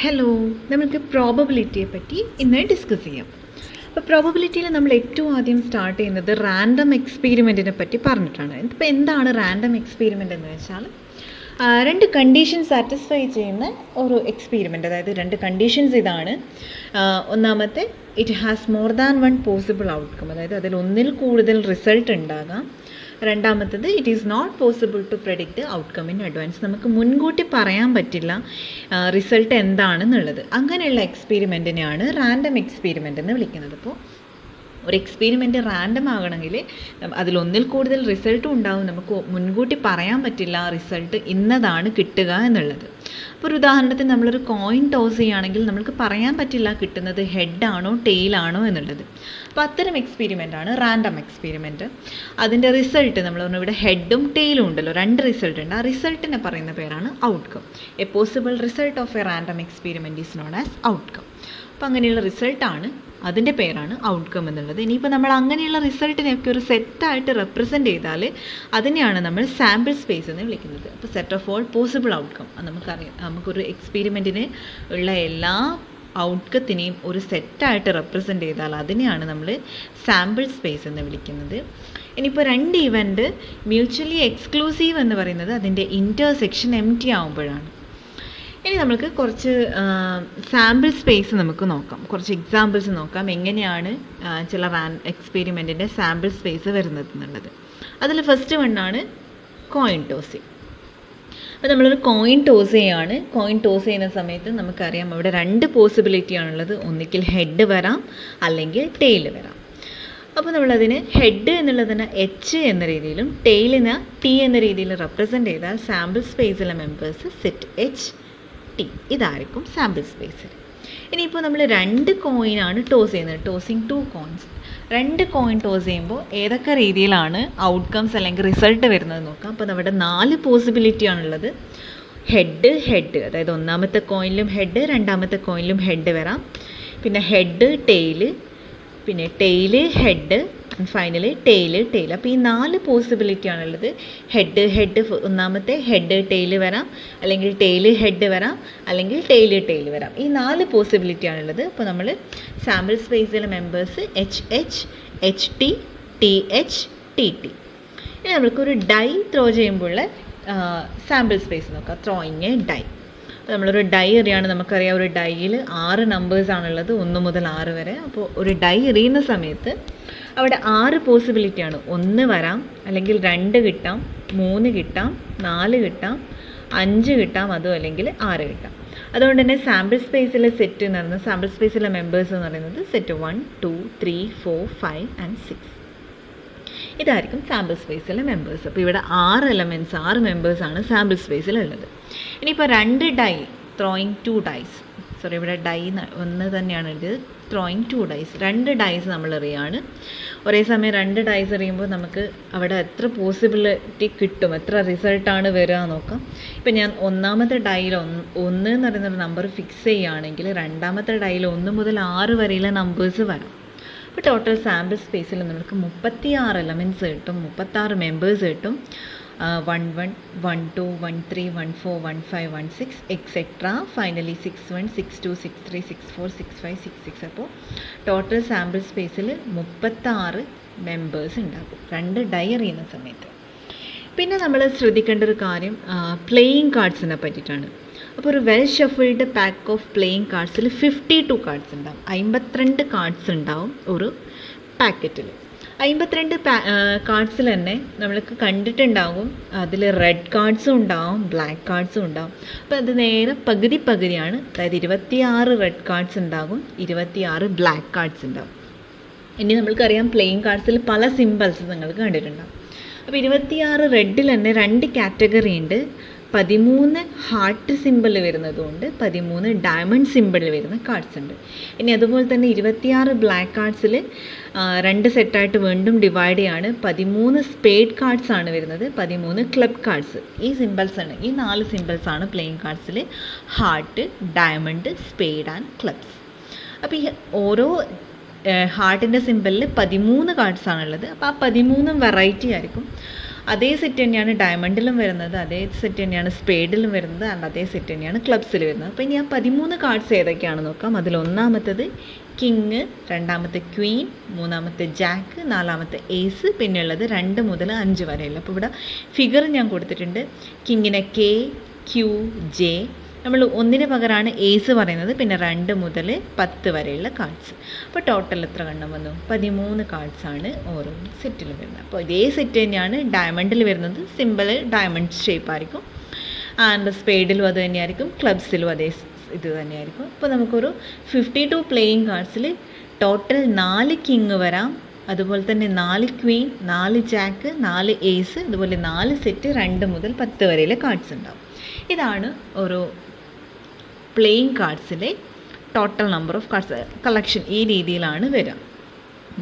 Hello, നമുക്ക് പ്രോബബിലിറ്റിയെ പറ്റി ഇന്ന് ഡിസ്കസ് ചെയ്യാം. അപ്പോൾ പ്രോബബിലിറ്റിയിൽ നമ്മൾ ഏറ്റവും ആദ്യം സ്റ്റാർട്ട് ചെയ്യുന്നത് റാൻഡം എക്സ്പെരിമെൻറ്റിനെ പറ്റി പറഞ്ഞിട്ടാണ്. ഇപ്പോൾ എന്താണ് റാൻഡം എക്സ്പെരിമെൻ്റ് എന്ന് വെച്ചാൽ രണ്ട് കണ്ടീഷൻ സാറ്റിസ്ഫൈ ചെയ്യുന്ന ഒരു എക്സ്പെരിമെൻ്റ്. അതായത് രണ്ട് കണ്ടീഷൻസ് ഇതാണ്. ഒന്നാമത്തെ, it has more than one possible outcome, അതായത് അതിൽ ഒന്നിൽ കൂടുതൽ റിസൾട്ട് ഉണ്ടാകാം. രണ്ടാമത്തത്, it is not possible to predict outcome in advance, നമുക്ക് മുൻകൂട്ടി പറയാൻ പറ്റില്ല റിസൾട്ട് എന്താണെന്നുള്ളത്. അങ്ങനെയുള്ള എക്സ്പെരിമെൻറ്റിനെയാണ് റാൻഡം എക്സ്പെരിമെൻ്റ് എന്ന് വിളിക്കുന്നത്. അപ്പോൾ ഒരു എക്സ്പെരിമെൻ്റ് റാൻഡം ആകണമെങ്കിൽ അതിലൊന്നിൽ കൂടുതൽ റിസൾട്ടും ഉണ്ടാവും, നമുക്ക് മുൻകൂട്ടി പറയാൻ പറ്റില്ല റിസൾട്ട് ഇന്നതാണ് കിട്ടുക എന്നുള്ളത്. അപ്പോൾ ഒരു ഉദാഹരണത്തിന് നമ്മളൊരു കോയിൻ ടോസ് ചെയ്യുകയാണെങ്കിൽ നമുക്ക് പറയാൻ പറ്റില്ല കിട്ടുന്നത് ഹെഡാണോ ടെയിലാണോ എന്നുള്ളത്. അപ്പോൾ അത്തരം എക്സ്പെരിമെൻ്റാണ് റാൻഡം എക്സ്പെരിമെൻറ്റ്. അതിൻ്റെ റിസൾട്ട് നമ്മൾ ഇവിടെ ഹെഡും ടെയിലും ഉണ്ടല്ലോ, രണ്ട് റിസൾട്ട് ഉണ്ട്. ആ റിസൾട്ടിനെ പറയുന്ന പേരാണ് outcome. A possible result of A random experiment is known as outcome. അപ്പോൾ അങ്ങനെയുള്ള റിസൾട്ടാണ്, അതിൻ്റെ പേരാണ് ഔട്ട്കം എന്നുള്ളത്. ഇനിയിപ്പോൾ നമ്മൾ അങ്ങനെയുള്ള റിസൾട്ടിനെയൊക്കെ ഒരു സെറ്റായിട്ട് റെപ്രസെൻ്റ് ചെയ്താൽ അതിനെയാണ് നമ്മൾ സാമ്പിൾ സ്പേസ് എന്ന് വിളിക്കുന്നത്. അപ്പോൾ set of all possible outcome, നമുക്കറിയാം, നമുക്കൊരു എക്സ്പെരിമെൻറ്റിന് ഉള്ള എല്ലാ ഔട്ട്കത്തിനെയും ഒരു സെറ്റായിട്ട് റെപ്രസെൻ്റ് ചെയ്താൽ അതിനെയാണ് നമ്മൾ സാമ്പിൾ സ്പേസ് എന്ന് വിളിക്കുന്നത്. ഇനിയിപ്പോൾ രണ്ട് ഇവൻ്റ് മ്യൂച്വലി എക്സ്ക്ലൂസീവ് എന്ന് പറയുന്നത് അതിൻ്റെ ഇൻ്റർസെക്ഷൻ എംപ്റ്റി ആകുമ്പോഴാണ്. ഇനി നമുക്ക് കുറച്ച് സാമ്പിൾ സ്പേസ് നമുക്ക് നോക്കാം, കുറച്ച് എക്സാമ്പിൾസ് നോക്കാം എങ്ങനെയാണ് ചില എക്സ്പെരിമെൻറ്റിൻ്റെ സാമ്പിൾ സ്പേസ് വരുന്നത് എന്നുള്ളത്. അതിൽ ഫസ്റ്റ് വണ്ണാണ് കോയിൻ ടോസിങ്. അപ്പോൾ നമ്മളൊരു കോയിൻ ടോസ് ചെയ്യുകയാണ്. കോയിൻ ടോസ് ചെയ്യുന്ന സമയത്ത് നമുക്കറിയാം അവിടെ രണ്ട് പോസിബിലിറ്റി ആണുള്ളത്, ഒന്നിക്കിൽ ഹെഡ് വരാം അല്ലെങ്കിൽ ടെയിൽ വരാം. അപ്പോൾ നമ്മളതിന് ഹെഡ് എന്നുള്ളതിന് എച്ച് എന്ന രീതിയിലും ടെയിലിന് ടി എന്ന രീതിയിൽ റെപ്രസെൻ്റ് ചെയ്താൽ സാമ്പിൾ സ്പേസിലെ മെമ്പേഴ്സ് സെറ്റ് എച്ച് ടി, ഇതായിരിക്കും സാമ്പിൾ സ്പേസിൽ. ഇനിയിപ്പോൾ നമ്മൾ രണ്ട് കോയിനാണ് ടോസ് ചെയ്യുന്നത്, ടോസിങ് ടു കോയിൻസ്. രണ്ട് കോയിൻ ടോസ് ചെയ്യുമ്പോൾ ഏതൊക്കെ രീതിയിലാണ് ഔട്ട്കംസ് അല്ലെങ്കിൽ റിസൾട്ട് വരുന്നത് നോക്കാം. അപ്പോൾ നമ്മുടെ 4 പോസിബിലിറ്റി ആണുള്ളത്. ഹെഡ് ഹെഡ്, അതായത് ഒന്നാമത്തെ കോയിനിലും ഹെഡ്, രണ്ടാമത്തെ കോയിനിലും ഹെഡ് വരാം. പിന്നെ ഹെഡ് ടെയില്, പിന്നെ tail head, finally tail tail. അപ്പോൾ ഈ 4 പോസിബിലിറ്റി ആണുള്ളത്. ഹെഡ് ഹെഡ്, ഒന്നാമത്തെ ഹെഡ് ടെയില് വരാം, അല്ലെങ്കിൽ ടെയില് ഹെഡ് വരാം, അല്ലെങ്കിൽ ടെയില് ടെയിൽ വരാം. ഈ 4 പോസിബിലിറ്റി ആണുള്ളത്. അപ്പോൾ നമ്മൾ സാമ്പിൾ സ്പേസിലെ members H H, H T, T H, T T. ഇനി നമുക്കൊരു ഡൈ ത്രോ ചെയ്യുമ്പോഴുള്ള സാമ്പിൾ സ്പേസ് നോക്കാം. Throwing a die. അപ്പോൾ നമ്മളൊരു ഡൈ എറിയാണ്, നമുക്കറിയാം ഒരു ഡൈയിൽ 6 നമ്പേഴ്സാണുള്ളത്, 1 മുതൽ 6 വരെ. അപ്പോൾ ഒരു ഡൈ എറിയുന്ന സമയത്ത് അവിടെ 6 പോസിബിലിറ്റിയാണ്. 1 വരാം, അല്ലെങ്കിൽ 2 കിട്ടാം, 3 കിട്ടാം, 4 കിട്ടാം, 5 കിട്ടാം, അതും അല്ലെങ്കിൽ 6 കിട്ടാം. അതുകൊണ്ട് തന്നെ സാമ്പിൾ സ്പേസിലെ സെറ്റ് എന്ന് പറയുന്നത്, സാമ്പിൾ സ്പേസിലെ മെമ്പേഴ്സ് എന്ന് പറയുന്നത് സെറ്റ് 1, 2, 3, 4, 5 and 6. ഇതായിരിക്കും സാമ്പിൾ സ്പേസിലെ മെമ്പേഴ്സ്. അപ്പോൾ ഇവിടെ 6 എലമെൻറ്റ്സ്, 6 മെമ്പേഴ്സാണ് സാമ്പിൾ സ്പേസിലുള്ളത്. ഇനിയിപ്പോൾ 2 ഡൈ, ത്രോയിങ് 2 ഡൈസ്, സോറി ഇവിടെ ഡൈ ഒന്ന് തന്നെയാണ് എഴുതിയത്, ത്രോയിങ് 2 ഡൈസ്. 2 ഡൈസ് നമ്മൾ എറിയാണ്. ഒരേ സമയം 2 ഡൈസ് എറിയുമ്പോൾ നമുക്ക് അവിടെ എത്ര പോസിബിലിറ്റി കിട്ടും, എത്ര റിസൾട്ടാണ് വരിക നോക്കാം. ഇപ്പം ഞാൻ ഒന്നാമത്തെ ഡൈയിൽ 1 എന്ന് പറയുന്നൊരു നമ്പർ ഫിക്സ് ചെയ്യുകയാണെങ്കിൽ രണ്ടാമത്തെ ഡൈയിൽ 1 മുതൽ 6 വരെയുള്ള നമ്പേഴ്സ് വരാം. അപ്പോൾ ടോട്ടൽ സാമ്പിൾ സ്പേസിൽ നമുക്ക് 36 എലമെൻറ്റ്സ് കിട്ടും, 36 മെമ്പേഴ്സ് കിട്ടും. 1 1, 1 2, 1 3, 1 4, 1 5, 1 6 എക്സെട്ര. ഫൈനലി 6 1, 6 2, 6 3, 6 4, 6 5, 6 6. അപ്പോൾ ടോട്ടൽ സാമ്പിൾ സ്പേസിൽ 36 മെമ്പേഴ്സ് ഉണ്ടാകും 2 ഡൈ എറിയുന്ന സമയത്ത്. പിന്നെ നമ്മൾ ശ്രദ്ധിക്കേണ്ട ഒരു കാര്യം പ്ലേയിങ് കാർഡ്സിനെ പറ്റിയിട്ടാണ്. അപ്പോൾ ഒരു well shuffled pack of playing കാർഡ്സിൽ 52 കാർഡ്സ് ഉണ്ടാവും, 52 കാർഡ്സ് ഉണ്ടാവും ഒരു പാക്കറ്റിൽ. 52 കാർഡ്സിൽ തന്നെ നമ്മൾക്ക് കണ്ടിട്ടുണ്ടാകും അതിൽ റെഡ് കാർഡ്സും ഉണ്ടാവും, ബ്ലാക്ക് കാർഡ്സും ഉണ്ടാവും. അപ്പോൾ അത് നേരെ പകുതി പകുതിയാണ്, അതായത് 26 റെഡ് കാർഡ്സ് ഉണ്ടാകും, 26 ബ്ലാക്ക് കാർഡ്സ് ഉണ്ടാവും. ഇനി നമ്മൾക്കറിയാം പ്ലേയിങ് കാർഡ്സിൽ പല സിമ്പിൾസ് നിങ്ങൾക്ക് കണ്ടിട്ടുണ്ടാകും. അപ്പോൾ 26 റെഡിൽ തന്നെ 2 കാറ്റഗറി ഉണ്ട്. 13 ഹാർട്ട് സിമ്പിൾ വരുന്നതുകൊണ്ട് 13 ഡയമണ്ട് സിമ്പിൾ വരുന്ന കാർഡ്സ് ഉണ്ട്. ഇനി അതുപോലെ തന്നെ 26 ബ്ലാക്ക് കാർഡ്സിൽ 2 സെറ്റായിട്ട് വീണ്ടും ഡിവൈഡ് ചെയ്യാണ്. 13 സ്പേഡ് കാർഡ്സ് ആണ് വരുന്നത്, 13 ക്ലബ് കാർഡ്സ്. ഈ സിമ്പിൾസ് ആണ്, ഈ 4 സിമ്പിൾസ് ആണ് പ്ലേയിങ് കാർഡ്സിൽ: heart, diamond, spade and clubs. അപ്പോൾ ഈ ഓരോ ഹാർട്ടിൻ്റെ സിമ്പിളിൽ 13 കാർഡ്സ് ആണുള്ളത്. അപ്പോൾ ആ 13 വെറൈറ്റി ആയിരിക്കും. അതേ സെറ്റ് തന്നെയാണ് ഡയമണ്ടിലും വരുന്നത്, അതേ സെറ്റ് തന്നെയാണ് സ്പേഡിലും വരുന്നത്, ആൻഡ് അതേ സെറ്റ് തന്നെയാണ് ക്ലബ്സിൽ വരുന്നത്. അപ്പോൾ ഇനി ആ 13 കാർഡ്സ് ഏതൊക്കെയാണെന്ന് നോക്കാം. അതിൽ ഒന്നാമത്തത് കിങ്, രണ്ടാമത്തെ ക്വീൻ, മൂന്നാമത്തെ ജാക്ക്, നാലാമത്തെ ഏസ്, പിന്നെയുള്ളത് 2 മുതൽ 5 വരെയുള്ള. അപ്പോൾ ഇവിടെ ഫിഗർ ഞാൻ കൊടുത്തിട്ടുണ്ട്. കിങ്ങിനെ കെ, ക്യൂ, ജെ. നമ്മൾ ഒന്നിന് പകരമാണ് ഏസ് പറയുന്നത്. പിന്നെ 2 മുതൽ 10 വരെയുള്ള കാർഡ്സ്. അപ്പോൾ ടോട്ടൽ എത്ര എണ്ണം വന്നു? 13 കാർഡ്സാണ് ഓരോ സെറ്റിലും വരുന്നത്. അപ്പോൾ ഇതേ സെറ്റ് തന്നെയാണ് ഡയമണ്ടിൽ വരുന്നത്. സിമ്പിൾ ഡയമണ്ട് ഷേപ്പ് ആയിരിക്കും. ആൻഡ് സ്പേഡിലും അത് തന്നെയായിരിക്കും, ക്ലബ്സിലും അതേ ഇത് തന്നെയായിരിക്കും. അപ്പോൾ നമുക്കൊരു 52 പ്ലേയിങ് കാർഡ്സിൽ ടോട്ടൽ 4 കിങ് വരാം, അതുപോലെ തന്നെ 4 ക്വീൻ, 4 ജാക്ക്, 4 ഏസ്, അതുപോലെ 4 സെറ്റ് 2 മുതൽ 10 വരെയുള്ള കാർഡ്സ് ഉണ്ടാവും. ഇതാണ് ഒരു പ്ലേയിങ് കാർഡ്സിലെ total number of cards collection. ഈ രീതിയിലാണ് വരിക.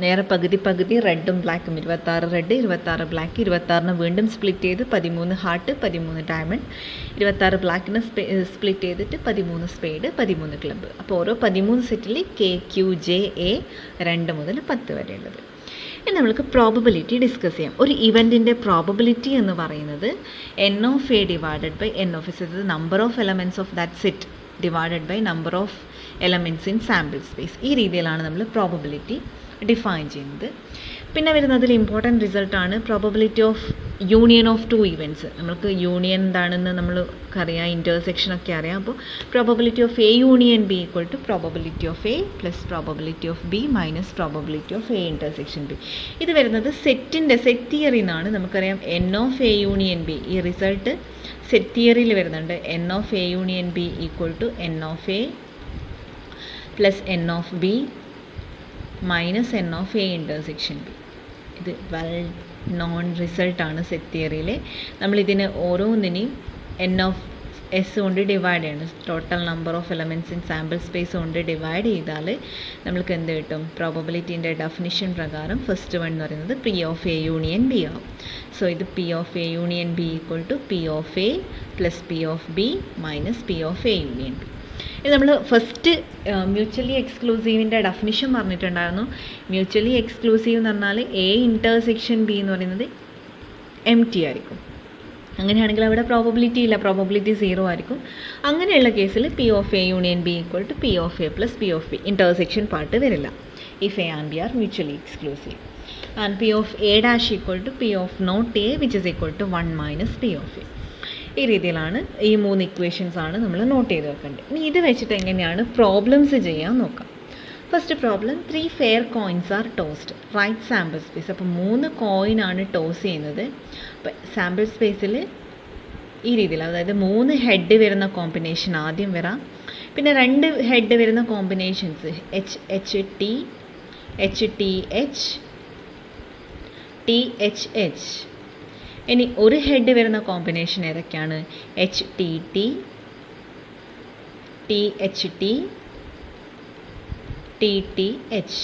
നേരെ പകുതി റെഡും ബ്ലാക്കും, 26 റെഡ്, 26 ബ്ലാക്ക്, 26ന് വീണ്ടും സ്പ്ലിറ്റ് ചെയ്ത് 13 ഹാർട്ട്, 13 ഡയമണ്ട്, 26 ബ്ലാക്കിന് സ്പ്ലിറ്റ് ചെയ്തിട്ട് 13 സ്പേഡ്, 13 ക്ലബ്ബ്. അപ്പോൾ ഓരോ 13 സെറ്റിൽ കെ, ക്യൂ, ജെ, എ 2 മുതൽ 10 വരെ ഉള്ളത്. ഇനി നമ്മൾക്ക് പ്രോബബിലിറ്റി ഡിസ്കസ് ചെയ്യാം. ഒരു ഇവൻറ്റിൻ്റെ പ്രോബബിലിറ്റി എന്ന് പറയുന്നത് N of A divided by N of S, ഇത് number of elements of that set divided by number of elements in sample space. ഈ രീതിയിലാണ് നമ്മൾ പ്രോബബിലിറ്റി ഡിഫൈൻ ചെയ്യുന്നത്. പിന്നെ വരുന്നതിൽ ഇമ്പോർട്ടൻറ്റ് റിസൾട്ടാണ് probability of union of 2 events. നമുക്ക് യൂണിയൻ എന്താണെന്ന് നമ്മൾക്കറിയാം, ഇൻ്റർസെക്ഷനൊക്കെ അറിയാം. അപ്പോൾ probability of A union B equal to probability of A plus probability of B minus probability of A intersection B. ഇത് വരുന്നത് സെറ്റ് തിയറിയിൽ നിന്നാണ്. നമുക്കറിയാം n of A union B, ഈ റിസൾട്ട് സെറ്റ് തിയറിയിൽ വരുന്നുണ്ട്. N of A union B equal to n of A plus n of B minus n of A intersection B. ഇത് well known റിസൾട്ടാണ് സെറ്റ് തിയറിയിൽ. നമ്മളിതിന് ഓരോന്നിനെയും എൻ ഓഫ് എസ് കൊണ്ട് divide ചെയ്യണം. Total number of elements in sample space കൊണ്ട് divide ചെയ്താൽ നമ്മൾക്ക് എന്ത് കിട്ടും? പ്രോബബിലിറ്റീൻ്റെ ഡെഫിനിഷൻ പ്രകാരം ഫസ്റ്റ് വൺ എന്ന് പറയുന്നത് P of A union B ആവും. സോ ഇത് P of A union B equal to P of A plus P of B minus P of A union B. ഇത് നമ്മൾ ഫസ്റ്റ് മ്യൂച്വലി എക്സ്ക്ലൂസീവിൻ്റെ ഡെഫിനിഷൻ പറഞ്ഞിട്ടുണ്ടായിരുന്നു. Mutually exclusive എന്ന് പറഞ്ഞാൽ A intersection B എന്ന് പറയുന്നത് M T ആയിരിക്കും. അങ്ങനെയാണെങ്കിൽ അവിടെ പ്രോബബിലിറ്റി ഇല്ല, പ്രോബബിലിറ്റി 0 ആയിരിക്കും. അങ്ങനെയുള്ള കേസിൽ P of A union B equal to P of A plus P of B, intersection part വരില്ല if A and B are mutually exclusive. And P of A dash equal to P of not A which is equal to 1 minus P of A. ഈ രീതിയിലാണ് ഈ 3 equations ആണ് നമ്മൾ not ചെയ്ത് വെക്കേണ്ടത്. ഇനി ഇത് വെച്ചിട്ട് എങ്ങനെയാണ് പ്രോബ്ലംസ് ചെയ്യാൻ നോക്കാം. First problem 3 fair coins are tossed, write sample space. അപ്പോൾ 3 കോയിനാണ് ടോസ് ചെയ്യുന്നത്. അപ്പോൾ സാമ്പിൾ സ്പേസിൽ ഈ രീതിയിൽ, അതായത് 3 ഹെഡ് വരുന്ന കോമ്പിനേഷൻ ആദ്യം വരാം. പിന്നെ 2 ഹെഡ് വരുന്ന combinations H H T, H T H, T H H. ഇനി ഒരു ഹെഡ് വരുന്ന കോമ്പിനേഷൻ ഏതൊക്കെയാണ്? H T T, T H T, T T H.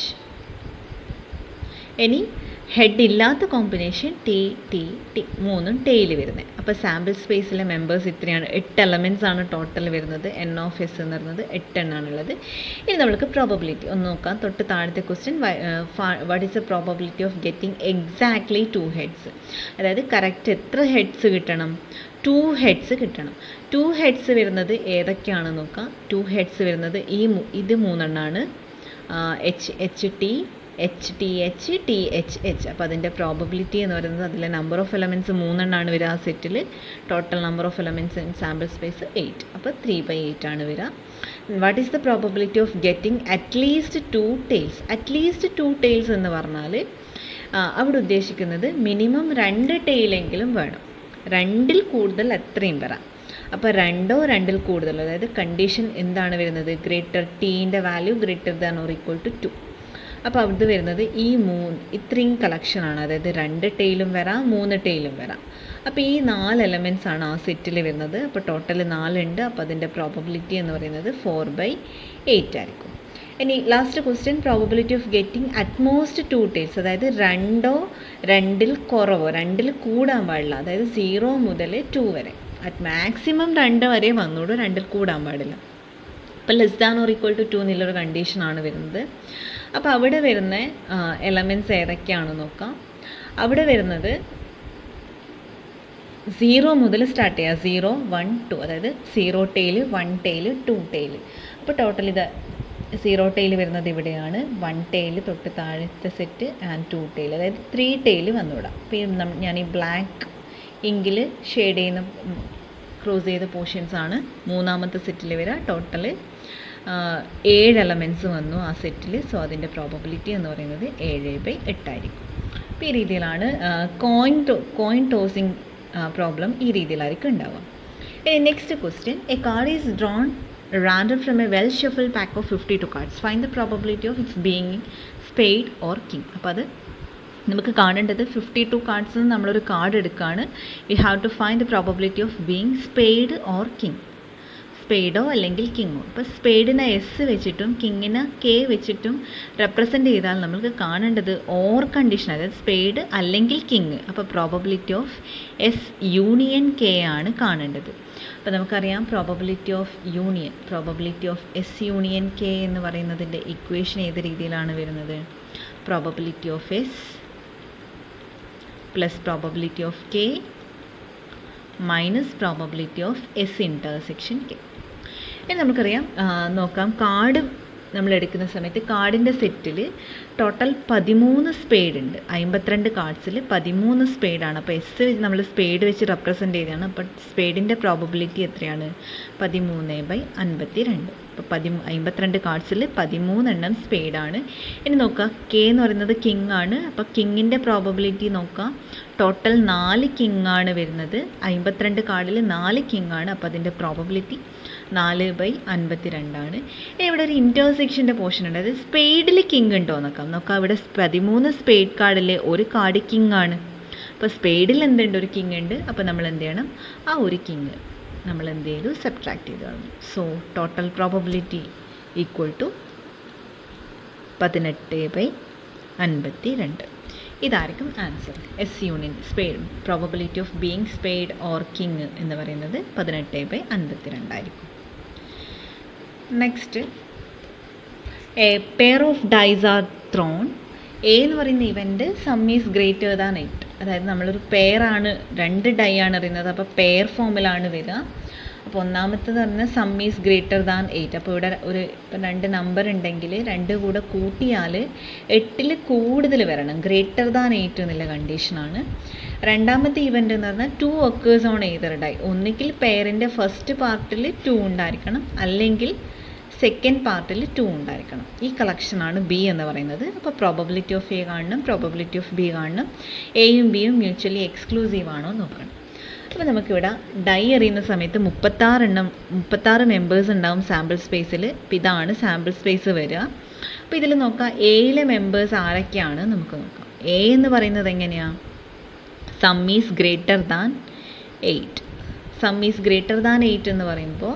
ഇനി ഹെഡ് ഇല്ലാത്ത കോമ്പിനേഷൻ ടി ടി ടി, 3ഉം ടെയിൽ വരുന്നത്. അപ്പോൾ സാമ്പിൾ സ്പേസിലെ മെമ്പേഴ്സ് ഇത്രയാണ്. 8 എലമെൻറ്റ്സ് ആണ് ടോട്ടൽ വരുന്നത്. എൻ ഓഫ് എസ് എന്ന് പറയുന്നത് 8 എണ്ണാണുള്ളത്. ഇനി നമുക്ക് പ്രോബബിലിറ്റി ഒന്ന് നോക്കാം. തൊട്ട് താഴത്തെ question, what is the probability of getting exactly 2 heads? അതായത് കറക്റ്റ് എത്ര ഹെഡ്സ് കിട്ടണം? 2 ഹെഡ്സ് കിട്ടണം. 2 ഹെഡ്സ് വരുന്നത് ഏതൊക്കെയാണെന്ന് നോക്കാം. 2 ഹെഡ്സ് വരുന്നത് ഇത് 3 എണ്ണമാണ്. H H T, H T H, T H H. അപ്പോൾ അതിൻ്റെ പ്രോബബിലിറ്റി എന്ന് പറയുന്നത്, അതിലെ നമ്പർ ഓഫ് എലമെൻറ്റ്സ് 3 എണ്ണമാണ് വരിക ആ സെറ്റിൽ. Total number of elements in sample space 8. അപ്പോൾ 3/8 ആണ് വരിക. What is the probability of getting at least 2 tails? At least 2 tails എന്ന് പറഞ്ഞാൽ അവിടെ ഉദ്ദേശിക്കുന്നത് മിനിമം 2 ടെയിലെങ്കിലും വേണം. 2ൽ കൂടുതൽ എത്രയും വരാം. അപ്പോൾ 2ഓ 2ൽ കൂടുതൽ, അതായത് കണ്ടീഷൻ എന്താണ് വരുന്നത്? ഗ്രേറ്റർ ടീൻ്റെ value greater than or equal to 2. അപ്പോൾ അത് വരുന്നത് ഈ ഇത്രയും കളക്ഷനാണ്. അതായത് 2 ടെയിലും വരാം, 3 ടെയിലും വരാം. അപ്പോൾ ഈ 4 എലമെൻറ്റ്സ് ആണ് ആ സെറ്റിൽ വരുന്നത്. അപ്പോൾ ടോട്ടൽ 4 ഉണ്ട്. അപ്പോൾ അതിൻ്റെ പ്രോബബിലിറ്റി എന്ന് പറയുന്നത് 4/8 ആയിരിക്കും. ഇനി last question, probability of getting utmost 2 tales. അതായത് 2ഓ 2ൽ കുറവോ 2ൽ കൂടാൻ പാടില്ല. അതായത് 0 മുതൽ 2 വരെ. അറ്റ് മാക്സിമം 2 വരെ വന്നോളൂ, 2ൽ കൂടാൻ പാടില്ല. അപ്പോൾ less than or equal to 2 എന്നുള്ളൊരു കണ്ടീഷനാണ് വരുന്നത്. അപ്പോൾ അവിടെ വരുന്ന എലമെൻറ്റ്സ് ഏതൊക്കെയാണെന്ന് നോക്കാം. അവിടെ വരുന്നത് 0 മുതൽ സ്റ്റാർട്ട് ചെയ്യുക. 0 1 2, അതായത് 0 ടെയിൽ 1 ടെയിൽ 2 ടെയിൽ. അപ്പോൾ ടോട്ടൽ ഇത് 0 ടെയിൽ വരുന്നത് ഇവിടെയാണ്, 1 ടെയിൽ തൊട്ട് താഴത്തെ സെറ്റ് ആൻഡ് 2 ടെയിൽ, അതായത് 3 ടെയിൽ വന്നുവിടാം. അപ്പോൾ ഞാൻ ഈ ബ്ലാക്ക് ഇങ്കിൽ ഷെയ്ഡ് ചെയ്യുന്ന ക്രോസ് ചെയ്ത പോർഷൻസാണ് മൂന്നാമത്തെ സെറ്റിൽ വരിക. ടോട്ടൽ 7 എലമെൻറ്റ്സ് വന്നു ആ സെറ്റിൽ. സോ അതിൻ്റെ പ്രോബബിലിറ്റി എന്ന് പറയുന്നത് 7/8 ആയിരിക്കും. അപ്പോൾ ഈ രീതിയിലാണ് കോയിൻ ടോസിങ് പ്രോബ്ലം ഈ രീതിയിലായിരിക്കും ഉണ്ടാവുക. ഇനി next question, a card is drawn random from a well shuffle pack of 52 cards. Find the probability of its being spade or king. അപ്പോൾ അത് നമുക്ക് കാണേണ്ടത് 52 കാർഡ്സിൽ നിന്ന് നമ്മളൊരു കാർഡ് എടുക്കുകയാണ്. We have to find the probability of being spade or king. സ്പെയ്ഡോ അല്ലെങ്കിൽ കിങ്ങോ. ഇപ്പോൾ സ്പെയ്ഡിനെ എസ് വെച്ചിട്ടും കിങ്ങിനെ കെ വെച്ചിട്ടും റെപ്രസെൻ്റ് ചെയ്താൽ നമുക്ക് കാണേണ്ടത് ഓർ കണ്ടീഷൻ, അതായത് സ്പെയ്ഡ് അല്ലെങ്കിൽ കിങ്. അപ്പോൾ probability of S union K ആണ് കാണേണ്ടത്. അപ്പോൾ നമുക്കറിയാം probability of S union K എന്ന് പറയുന്നതിൻ്റെ ഇക്വേഷൻ ഏത് രീതിയിലാണ് വരുന്നത്? Probability of S plus probability of K minus probability of S intersection K. ഇനി നമുക്കറിയാം, നോക്കാം, കാർഡ് നമ്മൾ എടുക്കുന്ന സമയത്ത് കാർഡിൻ്റെ സെറ്റിൽ ടോട്ടൽ 13 സ്പെയ്ഡ് ഉണ്ട്. 52 കാർഡ്സിൽ 13 സ്പെയ്ഡാണ്. അപ്പോൾ എസ് നമ്മൾ സ്പെയ്ഡ് വെച്ച് റെപ്രസെൻ്റ് ചെയ്തതാണ്. അപ്പോൾ സ്പെയ്ഡിൻ്റെ പ്രോബബിലിറ്റി എത്രയാണ്? 13/52. അപ്പോൾ 52 കാർഡ്സിൽ 13 എണ്ണം സ്പെയ്ഡാണ്. ഇനി നോക്കുക, കെ എന്ന് പറയുന്നത് കിങ് ആണ്. അപ്പോൾ കിങ്ങിൻ്റെ പ്രോബബിലിറ്റി നോക്കാം, ടോട്ടൽ 4 കിങ് ആണ് വരുന്നത്. 52 കാർഡിൽ 4 കിങ് ആണ്. അപ്പോൾ അതിൻ്റെ പ്രോബബിലിറ്റി 4/52 ആണ്. ഇവിടെ ഒരു ഇൻ്റർസെക്ഷൻ്റെ പോർഷൻ ഉണ്ട്. അതായത് സ്പെയ്ഡിൽ കിങ് ഉണ്ടോ നോക്കാം. ഇവിടെ 13 സ്പെയ്ഡ് കാർഡിൽ ഒരു കാർഡ് കിങ് ആണ്. അപ്പോൾ സ്പെയ്ഡിൽ എന്തുണ്ട്? ഒരു കിങ് ഉണ്ട്. അപ്പോൾ നമ്മൾ എന്ത് ചെയ്യണം? ആ ഒരു കിങ് നമ്മൾ എന്ത് ചെയ്തു? സബ്ട്രാക്ട് ചെയ്ത് കളഞ്ഞു. So total probability equal to 18/52. ഇതായിരിക്കും answer. S union spade, probability of being spade or king എന്ന് പറയുന്നത് 18/52 ആയിരിക്കും. Next, a pair of dice are thrown. A എന്ന് പറയുന്ന event sum is greater than 8. അതായത് നമ്മളൊരു പെയറാണ്, 2 ഡൈ ആണ് എറിയുന്നത്. അപ്പോൾ പെയർ ഫോമിലാണ് വരിക. അപ്പോൾ ഒന്നാമത്തേത് പറഞ്ഞാൽ സം ഈസ് ഗ്രേറ്റർ ദാൻ 8. അപ്പോൾ ഇവിടെ ഇപ്പം 2 നമ്പർ ഉണ്ടെങ്കിൽ 2 കൂടെ കൂട്ടിയാൽ 8ൽ കൂടുതൽ വരണം. ഗ്രേറ്റർ ദാൻ 8 എന്നുള്ള കണ്ടീഷനാണ്. രണ്ടാമത്തെ ഇവൻ്റ് എന്ന് പറഞ്ഞാൽ 2 ഒക്കേഴ്സ് ഓൺ എയ്തർ ഡൈ. ഒന്നുകിൽ പെയറിൻ്റെ ഫസ്റ്റ് പാർട്ടിൽ 2 ഉണ്ടായിരിക്കണം, അല്ലെങ്കിൽ സെക്കൻഡ് പാർട്ടിൽ 2 ഉണ്ടായിരിക്കണം. ഈ കളക്ഷനാണ് ബി എന്ന് പറയുന്നത്. അപ്പോൾ പ്രോബബിലിറ്റി ഓഫ് എ കാണണം, പ്രോബബിലിറ്റി ഓഫ് ബി കാണണം. എയും ബിയും മ്യൂച്വലി എക്സ്ക്ലൂസീവ് ആണോ നോക്കണം. അപ്പോൾ നമുക്കിവിടെ ഡൈ എറിയുന്ന സമയത്ത് 36 മെമ്പേഴ്സ് ഉണ്ടാവും സാമ്പിൾ സ്പേസിൽ. അപ്പോൾ ഇതാണ് സാമ്പിൾ സ്പേസ് വരിക. അപ്പോൾ ഇതിൽ നോക്കാം, എയിലെ മെമ്പേഴ്സ് ആരൊക്കെയാണ് നമുക്ക് നോക്കാം. എ എന്ന് പറയുന്നത് എങ്ങനെയാണ്? Some is greater than 8. Some is greater than 8 എന്ന് പറയുമ്പോൾ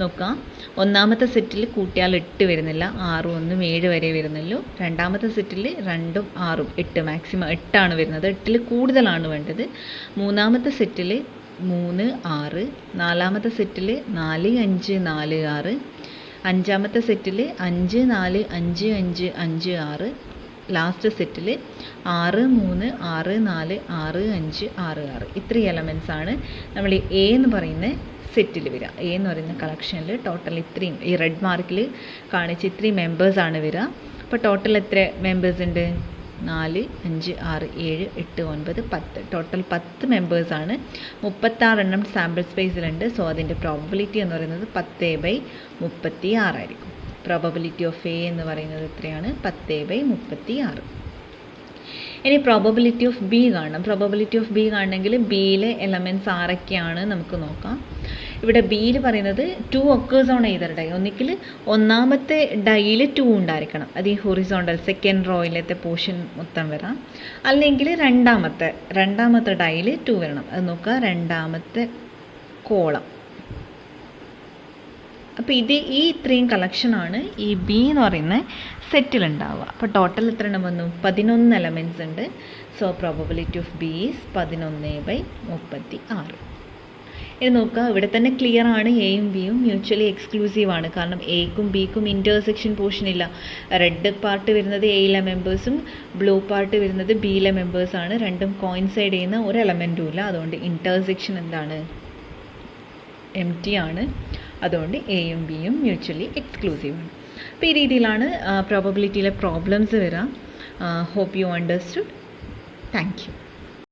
നോക്കാം, ഒന്നാമത്തെ സെറ്റിൽ കൂട്ടിയാൽ 8 വരുന്നില്ല, 6 1 7 വരെ വരുന്നുള്ളൂ. രണ്ടാമത്തെ സെറ്റിൽ 2 6 8, മാക്സിമം 8 ആണ് വരുന്നത്. 8ൽ കൂടുതലാണ് വേണ്ടത്. മൂന്നാമത്തെ സെറ്റിൽ 3 6, നാലാമത്തെ സെറ്റിൽ 4 5 4 6, അഞ്ചാമത്തെ സെറ്റിൽ 5 4 5 5 5 6, ലാസ്റ്റ് സെറ്റിൽ 6 3 6 4 6 5 6 6. ഇത്രയും എലമെൻറ്റ്സ് ആണ് നമ്മൾ എ എന്ന് പറയുന്ന സെറ്റിൽ വരിക. എ എന്ന് പറയുന്ന കളക്ഷനിൽ ടോട്ടൽ ഇത്രയും ഈ റെഡ് മാർക്കിൽ കാണിച്ച് ഇത്രയും മെമ്പേഴ്സാണ് വരിക. അപ്പോൾ ടോട്ടൽ എത്ര മെമ്പേഴ്സ് ഉണ്ട്? 4 5 6 7 8 9 10. ടോട്ടൽ 10 മെമ്പേഴ്സാണ്. 36 എണ്ണം സാമ്പിൾ സ്പേസിലുണ്ട്. സോ അതിൻ്റെ പ്രോബബിലിറ്റി എന്ന് പറയുന്നത് 10/36 ആയിരിക്കും. പ്രോബബിലിറ്റി ഓഫ് എ എന്ന് പറയുന്നത് എത്രയാണ്? 10/36. ഇനി പ്രോബബിലിറ്റി ഓഫ് ബി കാണണം. പ്രോബബിലിറ്റി ഓഫ് ബി കാണണമെങ്കിൽ ബിയിലെ എലമെൻറ്റ്സ് ആരൊക്കെയാണ് നമുക്ക് നോക്കാം. ഇവിടെ ബിയിൽ പറയുന്നത് 2 ഒക്കേഴ്സ് ഓൺ എയ്തർ ഡൈ. ഒന്നിക്കിൽ ഒന്നാമത്തെ ഡൈയിൽ 2 ഉണ്ടായിരിക്കണം. അത് ഈ ഹൊറിസോണ്ടൽ സെക്കൻഡ് റോയിലത്തെ പോർഷൻ മൊത്തം വരാം. അല്ലെങ്കിൽ രണ്ടാമത്തെ ഡൈയിൽ 2 വരണം. അത് നോക്കുക, രണ്ടാമത്തെ കോളം. അപ്പോൾ ഈ ഇത്രയും കളക്ഷനാണ് ഈ ബി എന്ന് പറയുന്ന സെറ്റിൽ ഉണ്ടാവുക. അപ്പോൾ ടോട്ടൽ എത്ര എണ്ണം വന്നു? 11 എലമെൻറ്റ്സ് ഉണ്ട്. So probability of B is 11/36. ഇനി നോക്കുക, ഇവിടെ തന്നെ ക്ലിയർ ആണ്, എയും ബിയും മ്യൂച്വലി എക്സ്ക്ലൂസീവ് ആണ്. കാരണം എക്കും ബിക്കും ഇൻ്റർസെക്ഷൻ പോർഷൻ ഇല്ല. റെഡ് പാർട്ട് വരുന്നത് എയിലെ മെമ്പേഴ്സും ബ്ലൂ പാർട്ട് വരുന്നത് ബിയിലെ മെമ്പേഴ്സാണ്. രണ്ടും കോയിൻസൈഡ് ചെയ്യുന്ന ഒരു എലമെൻറ്റും ഇല്ല. അതുകൊണ്ട് ഇൻ്റർസെക്ഷൻ എന്താണ്, എം ടി ആണ്. അതുകൊണ്ട് എയും ബിയും മ്യൂച്വലി എക്സ്ക്ലൂസീവ് ആണ്. അപ്പോൾ ഈ രീതിയിലാണ് പ്രോബബിലിറ്റിയിലെ പ്രോബ്ലംസ് വരിക. Hope you understood. Thank U.